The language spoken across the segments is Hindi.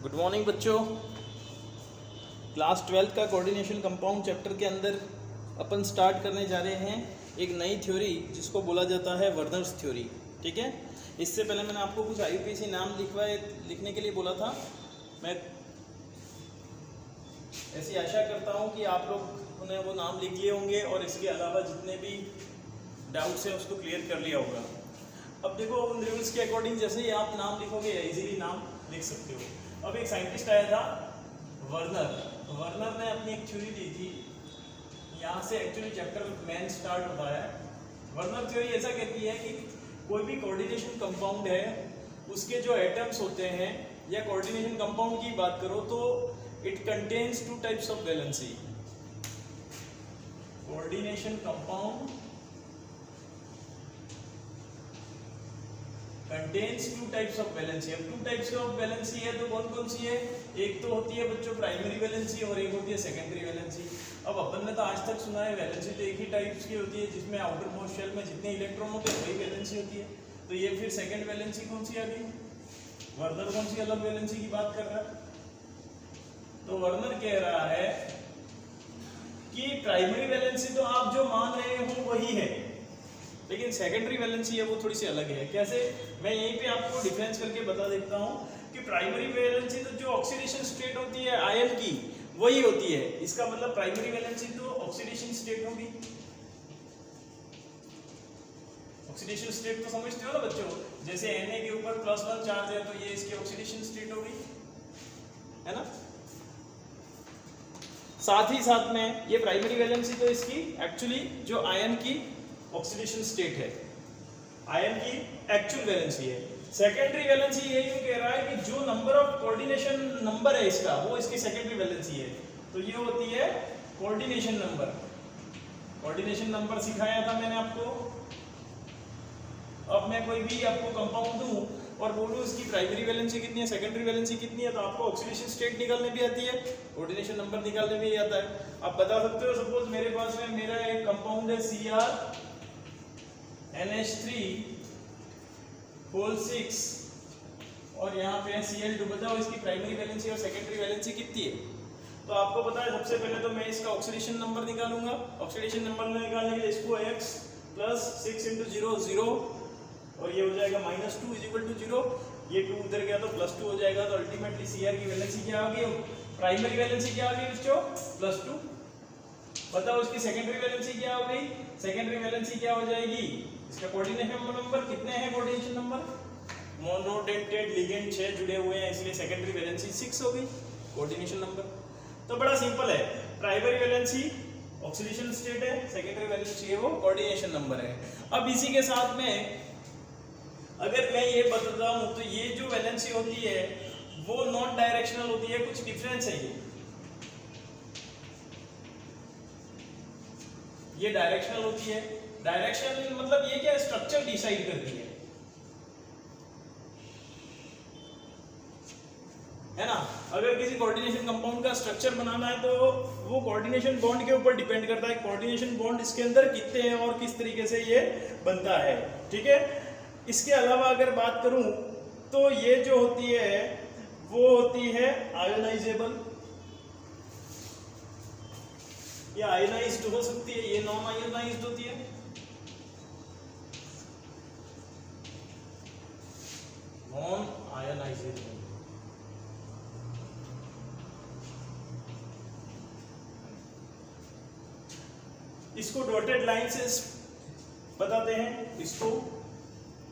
गुड मॉर्निंग बच्चों। क्लास 12 का कोऑर्डिनेशन कंपाउंड चैप्टर के अंदर अपन स्टार्ट करने जा रहे हैं एक नई थ्योरी जिसको बोला जाता है वर्नर्स थ्योरी। ठीक है, इससे पहले मैंने आपको कुछ आईयूपीएसी नाम लिखने के लिए बोला था। मैं ऐसी आशा करता हूं कि आप लोग ने वो नाम लिख लिए होंगे और इसके अलावा जितने भी डाउट्स हैं उसको क्लियर कर लिया होगा। अब देखो, उन रूल्स के अकॉर्डिंग जैसे ही आप नाम लिखोगे इजीली नाम लिख सकते हो। अब एक साइंटिस्ट आया था वर्नर ने अपनी एक थ्योरी दी थी। यहाँ से एक्चुअली चैप्टर मेन स्टार्ट होता है। वर्नर थ्योरी ऐसा कहती है कि कोई भी कोऑर्डिनेशन कंपाउंड है उसके जो एटम्स होते हैं, या कोऑर्डिनेशन कंपाउंड की बात करो तो it contains two types of valency. Coordination compound contains two types of valency. अब टू टाइप्स ऑफ वैलेंसी है तो कौन कौन सी है? एक तो होती है बच्चों प्राइमरी वैलेंसी और एक होती है सेकेंडरी वैलेंसी। अब अपन ने तो आज तक सुना है वैलेंसी तो एक ही टाइप्स की होती है जिसमें आउटर मोस्ट शेल में जितने इलेक्ट्रॉन होते हैं वही वैलेंसी होती है। तो ये फिर सेकेंड वैलेंसी कौन सी आ गई? वर्नर कौन सी अलग वैलेंसी की बात कर रहा है? तो वर्नर कह रहा है कि प्राइमरी वैलेंसी तो आप जो मान रहे हो वही है, लेकिन सेकेंडरी वैलेंसी है वो थोड़ी सी अलग है। कैसे? मैं यहीं पे आपको डिफरेंस करके बता देता हूँ कि प्राइमरी वैलेंसी तो जो ऑक्सीडेशन स्टेट होती है आयन की वही होती है। इसका मतलब प्राइमरी वैलेंसी तो ऑक्सीडेशन स्टेट होगी। ऑक्सीडेशन स्टेट तो समझते हो ना बच्चों, जैसे Na के ऊपर +1 चार्ज है तो ये इसकी ऑक्सीडेशन स्टेट होगी, है ना। साथ ही साथ में ये प्राइमरी वैलेंसी तो इसकी एक्चुअली जो आयन की ऑक्सीडेशन स्टेट है, आयन की एक्चुअल वैलेंसी है। सेकेंडरी वैलेंसी ये क्यों कह रहा है कि जो नंबर ऑफ कोऑर्डिनेशन नंबर है इसका वो इसकी सेकेंडरी वैलेंसी है। तो ये होती है कोऑर्डिनेशन नंबर। कोऑर्डिनेशन नंबर सिखाया था मैंने आपको। अब मैं कोई भी आपको कंपाउंड दूं और बोलूं इसकी प्राइमरी वैलेंसी कितनी है, सेकेंडरी वैलेंसी कितनी है, तो आपको ऑक्सीडेशन स्टेट निकालने भी आती है, कोऑर्डिनेशन नंबर निकालने भी आता है। आप बता सकते हो सपोज मेरे पास में मेरा एक कंपाउंड है CrNH3 और यहाँ पे है Cl2। बताओ इसकी प्राइमरी वैलेंसी और सेकेंडरी वैलेंसी कितनी है? तो आपको पता है सबसे पहले तो मैं इसका ऑक्सीडेशन नंबर निकालूंगा। ऑक्सीडेशन नंबर निकालने के लिए इसको x + 6 × 0 0 और ये हो जाएगा -2 = 0। ये 2 उधर गया तो +2 हो जाएगा। तो अल्टीमेटली Cr की वैलेंसी क्या आ गई? प्राइमरी वैलेंसी क्या आ गई बच्चों? +2। बताओ इसकी सेकेंडरी वैलेंसी क्या हो गई? सेकेंडरी वैलेंसी क्या हो जाएगी? इसका कोऑर्डिनेशन नंबर कितने हैं? कोऑर्डिनेशन नंबर मोनोडेंटेड लिगेंड 6 जुड़े हुए हैं, इसलिए सेकेंडरी वैलेंसी 6 हो गई कोऑर्डिनेशन नंबर। तो बड़ा सिंपल है, प्राइमरी वैलेंसी ऑक्सीडेशन स्टेट है, सेकेंडरी वैलेंसी है वो कोऑर्डिनेशन नंबर है। अब इसी के साथ में अगर मैं ये बताता हूं तो ये जो वैलेंसी होती है वो नॉन डायरेक्शनल होती है। कुछ डिफरेंस है ये डायरेक्शनल होती है। डायरेक्शनल मतलब ये क्या स्ट्रक्चर डिसाइड करती है ना। अगर किसी कोऑर्डिनेशन कंपाउंड का स्ट्रक्चर बनाना है तो वो कोऑर्डिनेशन बॉन्ड के ऊपर डिपेंड करता है। कोऑर्डिनेशन बॉन्ड इसके अंदर कितने हैं और किस तरीके से ये बनता है। ठीक है, इसके अलावा अगर बात करूं तो ये जो होती है वो होती है आयोनाइजेबल, ये आयोनाइज्ड हो सकती है, ये नॉन आयोनाइज्ड होती है। नॉन आयोनाइजेबल इसको डॉटेड लाइन से बताते हैं, इसको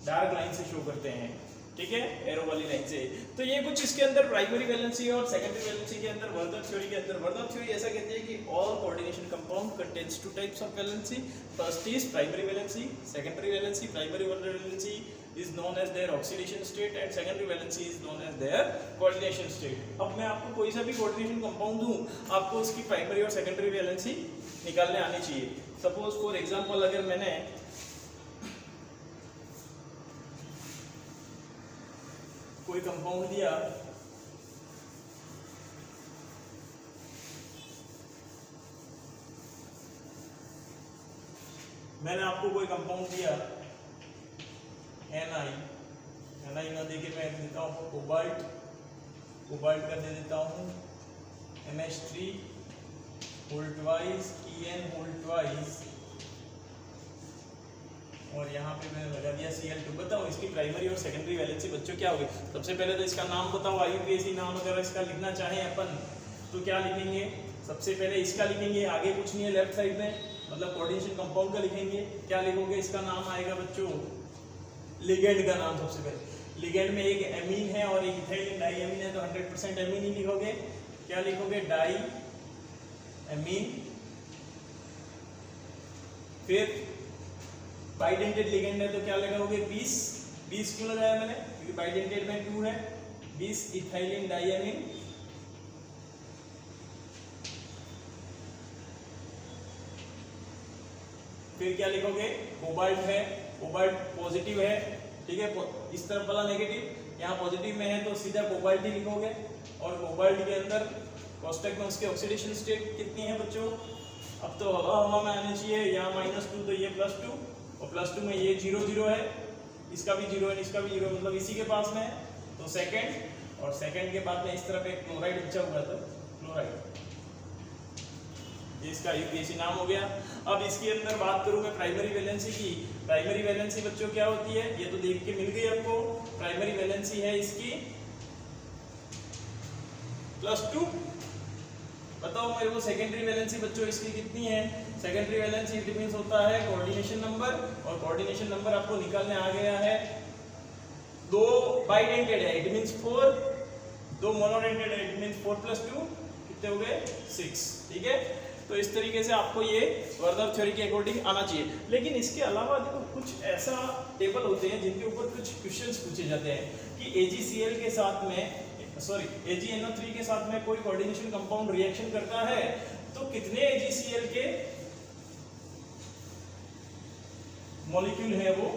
डार्क लाइन से शो करते हैं। ठीक है, एरो वाली लाइन से। तो ये कुछ इसके अंदर प्राइमरी वैलेंसी और सेकेंडरी वैलेंसी के अंदर वर्नर थ्योरी के अंदर वर्नर थ्योरी ऐसा कहती है कि all coordination compound contains two types of valency. First is primary valency, secondary valency. Primary valency is known as their oxidation state and secondary valency is known as their coordination state. अब मैं आपको कोई सा भी कोऑर्डिनेशन कंपाउंड दूं, आपको उसकी प्राइमरी और सेकेंडरी वैलेंसी निकालने आनी चाहिए। सपोज फॉर एग्जांपल अगर मैंने कोई कंपाउंड दिया, मैंने आपको कोई कंपाउंड दिया Na, ना देके मैं देता हूँ कोबाल्ट कोबाल्ट का दे देता हूँ NH3 whole twice En whole twice, और यहाँ पे मैंने लगा दिया Cl2। बताओ इसकी प्राइमरी और सेकेंडरी वैलेंसी बच्चों क्या होगी। सबसे पहले तो इसका नाम बताओ, IUPAC नाम अगर इसका लिखना चाहें अपन तो क्या लिखेंगे। सबसे पहले इसका लिखेंगे, आगे कुछ नहीं है लेफ्ट साइड में, मतलब कोऑर्डिनेशन कंपाउंड का लिखेंगे। क्या लिखोगे, इसका नाम आएगा बच्चों लिगेंड का नाम। सबसे पहले लिगेंड में एक एमीन है और एक इथाइलिन डाई एमीन है, तो 100% एमीन ही लिखोगे। क्या लिखोगे, डाई एमीन। फिर बाइडेंटेड लिगेंड है तो क्या लगाओगे, 20 क्यों लगाया मैंने, क्योंकि बाइडेंटेड में 2 है, 20 इथाइलिन डाइएमीन। फिर क्या लिखोगे, कोबाल्ट है, कोबाल्ट पॉजिटिव है, ठीक है, इस तरफ वाला नेगेटिव, यहाँ पॉजिटिव में है तो सीधा कोबाल्ट ही लिखोगे। और कोबाल्ट के अंदर कोष्टक में उसके ऑक्सीडेशन स्टेट कितनी है बच्चों, अब तो हवा में आनी चाहिए, यहाँ -2 तो ये +2, और +2 में ये 0 0 है, इसका भी 0 है, इसका भी 0, मतलब इसी के पास में है तो सेकंड, और सेकंड के बाद में इस तरफ एक क्लोराइड बचा हुआ था, क्लोराइड, ये इसका IUPAC नाम हो गया। अब इसके अंदर बात करूं मैं प्राइमरी वैलेंसी की। प्राइमरी वैलेंसी बच्चों क्या होती है, ये तो देख के मिल गई आपको। प्राइमरी वैलेंसी है इसकी +2। बताओ मेरे को सेकेंडरी वैलेंसी बच्चों इसकी कितनी है। सेकेंडरी वैलेंसी इट मींस होता है कोऑर्डिनेशन नंबर, और कोऑर्डिनेशन नंबर आपको निकालने आ गया है। 2 बाइडेंटेड है इट मींस 4, 2 मोनोडेंटेड है इट मींस 4 + 2 कितने हो गए, 6। ठीक है, तो इस तरीके से आपको ये वर्नर थ्योरी के अकॉर्डिंग आना चाहिए। लेकिन इसके अलावा देखो कुछ ऐसा टेबल होते हैं जिनके ऊपर कुछ क्वेश्चंस पूछे जाते हैं कि AgCl के साथ में, सॉरी AgNO3 के साथ में कोई कोऑर्डिनेशन कंपाउंड रिएक्शन करता है तो कितने AgCl के मॉलिक्यूल है वो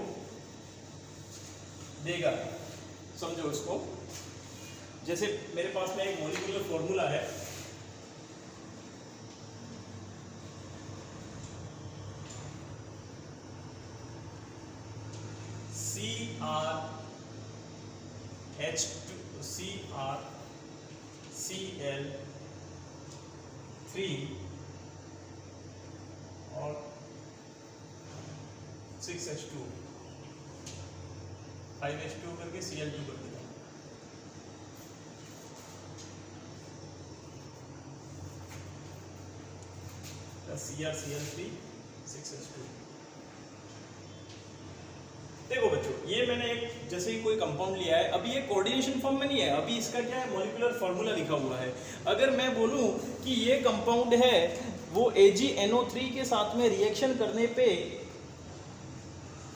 देगा। समझो इसको, जैसे मेरे पास में एक मॉलिक्यूलर फॉर्मूला है, CrCl3 और 6H2 5H2 करके Cl2 कर दिया। CrCl3 6H2। देखो बच्चों, ये मैंने एक जैसे ही कोई कंपाउंड लिया है, अभी ये कोऑर्डिनेशन फॉर्म में नहीं है, अभी इसका क्या है मॉलिक्यूलर फार्मूला लिखा हुआ है। अगर मैं बोलूं कि ये कंपाउंड है वो AgNO3 के साथ में रिएक्शन करने पे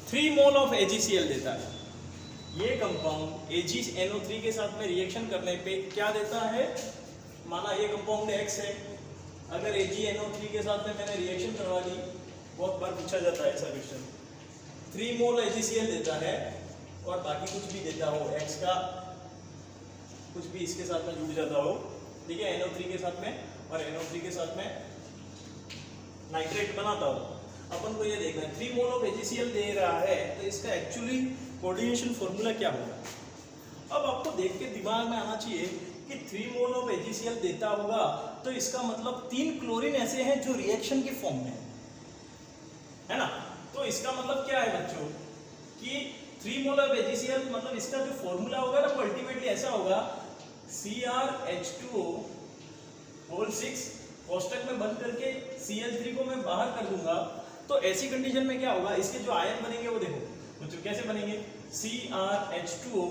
3 मोल ऑफ AgCl देता है, ये कंपाउंड AgNO3 के साथ में रिएक्शन करने पे क्या देता है। माना ये कंपाउंड X है, अगर AgNO3 के साथ में मैंने रिएक्शन करवा दी, बहुत बार पूछा जाता है ऐसा क्वेश्चन, 3 मोल AgCl देता है और बाकी कुछ भी देता हो, X का कुछ भी इसके साथ में जुड़ जाता हो, ठीक है, NO3 के साथ में, और NO3 के साथ में नाइट्रेट बनाता हो। अपन को ये देखना है 3 मोल ऑफ AgCl दे रहा है तो इसका एक्चुअली कोऑर्डिनेशन फॉर्मूला क्या होगा। अब आपको देख के दिमाग में आना चाहिए कि 3 मोल ऑफ AgCl देता होगा तो इसका मतलब 3 क्लोरीन ऐसे हैं जो रिएक्शन के फॉर्म में है ना। तो इसका मतलब क्या है बच्चों कि 3 मोल ऑफ AgCl मतलब इसका जो फॉर्मूला होगा ना वो अल्टीमेटली ऐसा होगा CrH2O होल 6 कोष्टक में बंद करके Cl3 को मैं बाहर कर दूंगा, तो ऐसी कंडीशन में क्या होगा, इसके जो आयन बनेंगे वो देखो बच्चों कैसे बनेंगे, CrH2O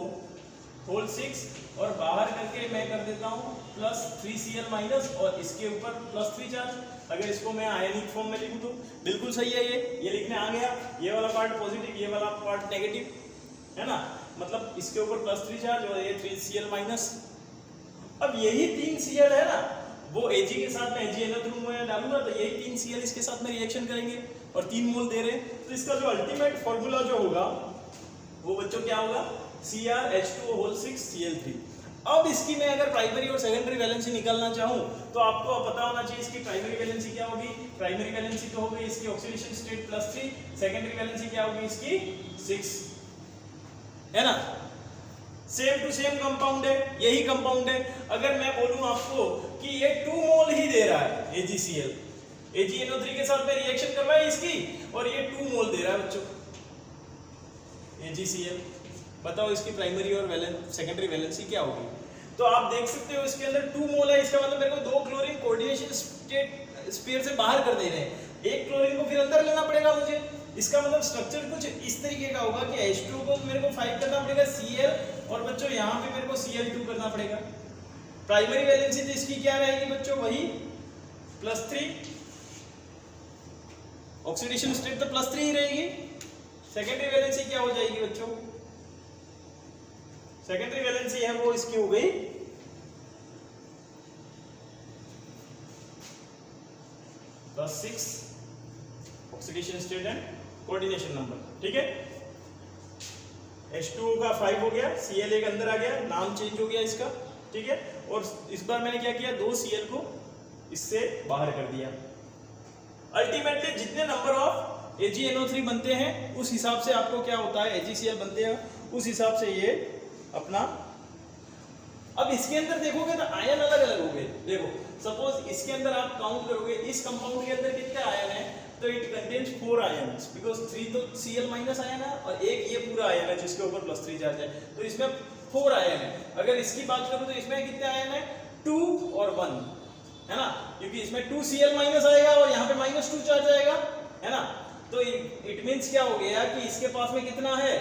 होल 6 और बाहर करके मैं कर देता हूँ +3Cl- और इसके ऊपर +3 चार्ज। अगर इसको मैं आयनिक फॉर्म में लिखूं तो बिल्कुल सही है, ये लिखने आ गया, ये वाला पार्ट पॉजिटिव, ये वाला पार्ट नेगेटिव है ना, मतलब इसके ऊपर +3 चार्ज और ये 3Cl-। अब यही 3Cl है ना, वो Ag के साथ में AgNO3 में डालूंगा तो यही 3Cl इसके साथ में रिएक्शन करेंगे और 3 मोल दे रहे हैं, तो इसका जो अल्टीमेट फॉर्मूला जो होगा वो बच्चों क्या होगा, CrH2O होल 6 Cl3। अब इसकी मैं अगर प्राइमरी और सेकेंडरी वैलेंसी निकालना चाहूं तो आपको पता होना चाहिए इसकी प्राइमरी वैलेंसी क्या होगी। प्राइमरी वैलेंसी तो होगी इसकी ऑक्सीडेशन स्टेट +3, सेकेंडरी वैलेंसी क्या होगी इसकी 6 है ना। सेम टू सेम कंपाउंड है, यही कंपाउंड है। अगर मैं बोलूं आपको कि ये 2 मोल ही दे रहा है AgCl, AgNO3 के साथ में रिएक्शन कर रहा है इसकी, और ये 2 मोल दे रहा है बच्चों AgCl, बताओ इसकी प्राइमरी और सेकेंडरी वैलेंसी क्या होगी? तो आप देख सकते हो इसके अंदर 2 मोल है, इसका मतलब मेरे को 2 क्लोरीन कोऑर्डिनेशन स्फीयर से बाहर कर देने हैं, एक क्लोरीन को फिर अंदर लेना पड़ेगा मुझे। इसका मतलब स्ट्रक्चर कुछ इस तरीके का होगा कि H2 को मेरे को 5 करना पड़ेगा Cl, और बच्चों यहाँ पे मेरे को Cl2 करना पड़ेगा। प्राइमरी वैलेंसी तो इसकी क्या रहेगी बच्चों, वही +3, ऑक्सीडेशन स्टेट तो +3 ही रहेगी। सेकेंडरी वैलेंसी क्या हो जाएगी बच्चों, सेकेंडरी वैलेंसी है वो इसकी हो गई +6 oxidation state and coordination number, ठीक है। H2O का 5 हो गया, Cl एक अंदर आ गया, नाम चेंज हो गया इसका, ठीक है। और इस बार मैंने क्या किया, 2 Cl को इससे बाहर कर दिया। अल्टीमेटली जितने नंबर ऑफ AgNO3 बनते हैं उस हिसाब से आपको क्या होता है, AgCl बनते हैं, उस हिसाब से ये अपना। अब इसके अंदर देखोगे तो आयन अलग अलग हो गए। देखो सपोज इसके अंदर आप काउंट करोगे, इस कंपाउंड के अंदर कितने आयन है, तो इट कंटेन्स 4 आयन्स, बिकॉज 3 तो Cl माइनस आयन है और एक ये पूरा आयन है जिसके ऊपर +3 चार्ज है, तो इसमें 4 आयन है। अगर इसकी बात करूं तो इसमें कितने आयन है, 2 और 1, है ना, क्योंकि इसमें 2 Cl माइनस आएगा और यहाँ पे -2 चार्ज आएगा, है ना। तो इट मीन्स क्या हो गया कि इसके पास में कितना है,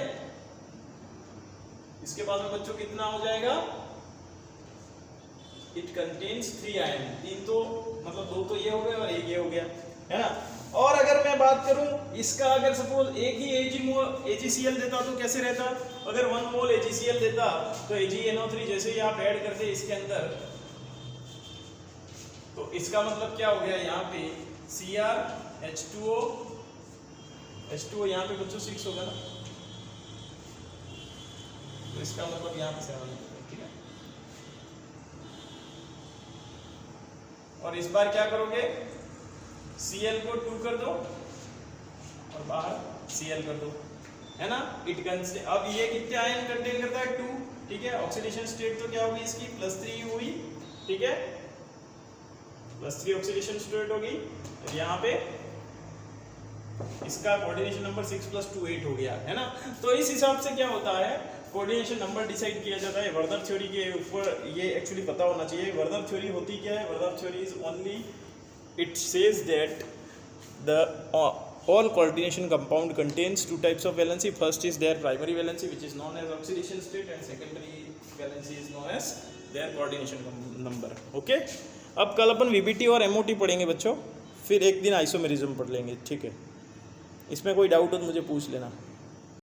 इसके पास में बच्चों कितना हो जाएगा, इट कंटेन्स 3 आयन, 3 तो मतलब 2 तो ये हो गए और एक ये हो गया, है ना। और अगर मैं बात करूं इसका, अगर सपोज एक ही AgCl देता तो कैसे रहता, अगर 1 मोल AgCl देता तो AgNO3 जैसे ही आप ऐड करते इसके अंदर, तो इसका मतलब क्या हो गया, यहाँ पे Cr H2O यहाँ पे बच्चों 6 होगा ना, तो इसका मतलब यहाँ पे 7 होगा, ठीक है। और इस बार क्या करोगे, Cl को 2 कर दो और बाहर Cl कर दो, है ना। इट कंटेन, अब ये कितने आयन कंटेन करता है, 2, ठीक है। ऑक्सीडेशन स्टेट तो क्या होगी इसकी, +3 हुई, ठीक है, +3 ऑक्सीडेशन स्टेट होगी। और यहाँ पे इसका कोऑर्डिनेशन नंबर 6 + 2 8 हो गया, है ना। तो इस हिसाब से क्या होता है, कोऑर्डिनेशन नंबर डिसाइड किया जाता है। वर्नर थ्योरी के ऊपर ये एक्चुअली पता होना चाहिए। वर्नर थ्योरी होती क्या है, Werner theory is only, it says that the all coordination compound contains 2 types of valency. First is their primary valency, which is known as oxidation state, and secondary valency is known as their coordination number. Okay, अब कल अपन VBT और MOT पढ़ेंगे बच्चों, फिर एक दिन आइसोमेरिज्म पढ़ लेंगे, ठीक है। इसमें कोई डाउट हो तो मुझे पूछ लेना।